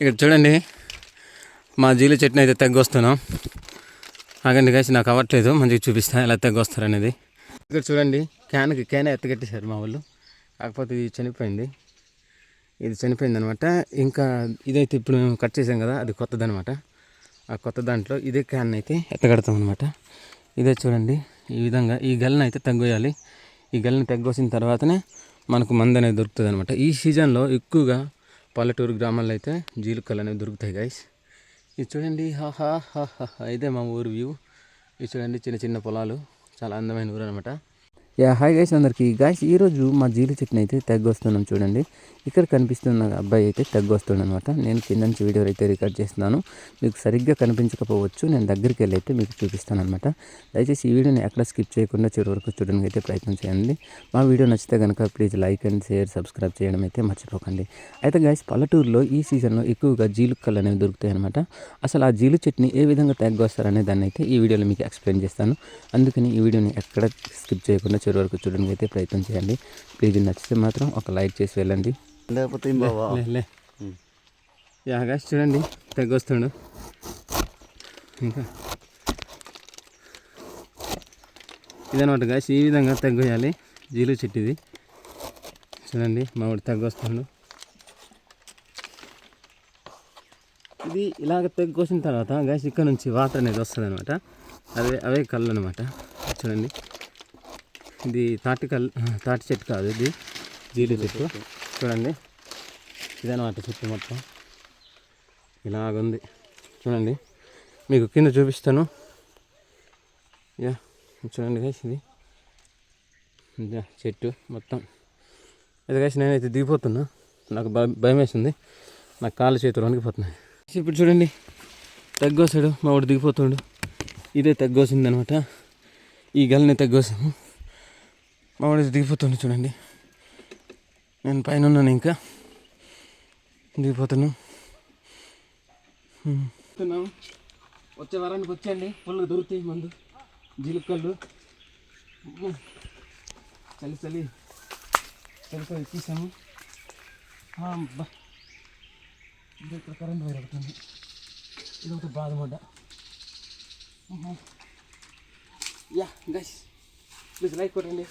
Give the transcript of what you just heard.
ఇక్కడ చూడండి, మా జీలు చెట్టుని అయితే తగ్గొస్తున్నాం. ఆగండి గైస్, నాకు అవ్వట్లేదు, మంచిగా చూపిస్తా ఎలా తగ్గొస్తారు అనేది. ఇక్కడ చూడండి, క్యాన్ ఎత్తగట్టేశారు మా వాళ్ళు. కాకపోతే ఇది చనిపోయింది అనమాట. ఇంకా ఇదైతే ఇప్పుడు మేము కట్ చేసాం కదా, అది కొత్తదనమాట. ఆ కొత్త దాంట్లో ఇదే క్యాన్ అయితే ఎత్తగడతాం అనమాట. ఇదే చూడండి, ఈ విధంగా ఈ గల్ని అయితే తగ్గోయాలి. ఈ గల్ని తగ్గొసిన తర్వాతనే మనకు మందు అనేది దొరుకుతుంది అనమాట. ఈ సీజన్లో ఎక్కువగా పల్లెటూరు గ్రామాల్లో అయితే జీలుకలు అనేవి దొరుకుతాయి గైస్. ఇది చూడండి, ఇదే మా ఊరు వ్యూ. ఇది చూడండి, చిన్న చిన్న పొలాలు, చాలా అందమైన ఊరు అనమాట. హాయ్ గైస్ అందరికీ. గైస్ ఈరోజు మా జీలు చెట్టుని అయితే తగ్గొస్తున్నాం. చూడండి, ఇక్కడ కనిపిస్తున్న అబ్బాయి అయితే తగ్గొస్తున్నాడు అనమాట. నేను కింద నుంచి వీడియో అయితే రికార్డ్ చేస్తున్నాను. మీకు సరిగ్గా కనిపించకపోవచ్చు, నేను దగ్గరికి వెళ్ళి అయితే మీకు చూపిస్తాను అనమాట. దయచేసి ఈ వీడియోని ఎక్కడ స్కిప్ చేయకుండా చివరి వరకు చూడడానికి అయితే ప్రయత్నం చేయండి. మా వీడియో నచ్చితే కనుక please like and share, subscribe చేయడం అయితే మర్చిపోకండి. అయితే గైస్, పల్లెటూరులో ఈ సీజన్లో ఎక్కువగా జీలుకలు అనేవి దొరుకుతాయి అనమాట. అసలు ఆ జీలు చెట్టుని ఏ విధంగా తగ్గొస్తారనే దాన్ని అయితే ఈ వీడియోలో మీకు ఎక్స్ప్లెయిన్ చేస్తాను. అందుకని ఈ వీడియోని ఎక్కడ స్కిప్ చేయకుండా చివరి వరకు చూడడానికి అయితే ప్రయత్నం చేయండి. ప్లీజ్ నచ్చితే మాత్రం ఒక లైక్ చేసి వెళ్ళండి. లేకపోతే గాయస్ చూడండి, తగ్గొస్తుండు. ఇంకా ఇదనమాట గాయస్, ఈ విధంగా తగ్గేయాలి జీలు చెట్టు. ఇది చూడండి, మా వాడు తగ్గొస్తుండు. ఇది ఇలాగ తగ్గొసిన తర్వాత గాయస్ ఇక్కడ నుంచి వాటర్ అనేది వస్తుంది అనమాట. అవే కళ్ళు అనమాట. చూడండి, ఇది తాటి చెట్టు కాదు, ఇది జీలు చెట్టు. చూడండి, ఇదనమాట చెట్టు మొత్తం ఇలాగుంది. చూడండి, మీకు కింద చూపిస్తాను. చూడండి గైస్, ఇది చెట్టు మొత్తం. అది గైస్, నేనైతే దిగిపోతున్నా, నాకు భయం వేస్తుంది, నాకు కాళ్ళు చేతులు వణికిపోతున్నాయి. ఇప్పుడు చూడండి, తగ్గోసాడు మా వాడు, దిగిపోతాడు. ఇదే తగ్గోసింది అనమాట. ఈ గల్ని తగ్గోసాము, మా వాడు దిగిపోతుండు. చూడండి, నేను పైన ఉన్నాను, ఇంకా దిగిపోతున్నాను. వచ్చే వారానికి వచ్చేయండి, పళ్ళు దొరుకుతాయి మందు జీలుకళ్ళు. చలి తీసాము. బా, ఇక్కడ కరెంట్ వైర్ అవుతుంది, ఇది ఒకటి బాధపడ్డా. గైస్ ప్లీజ్ లైక్ కొట్టండి.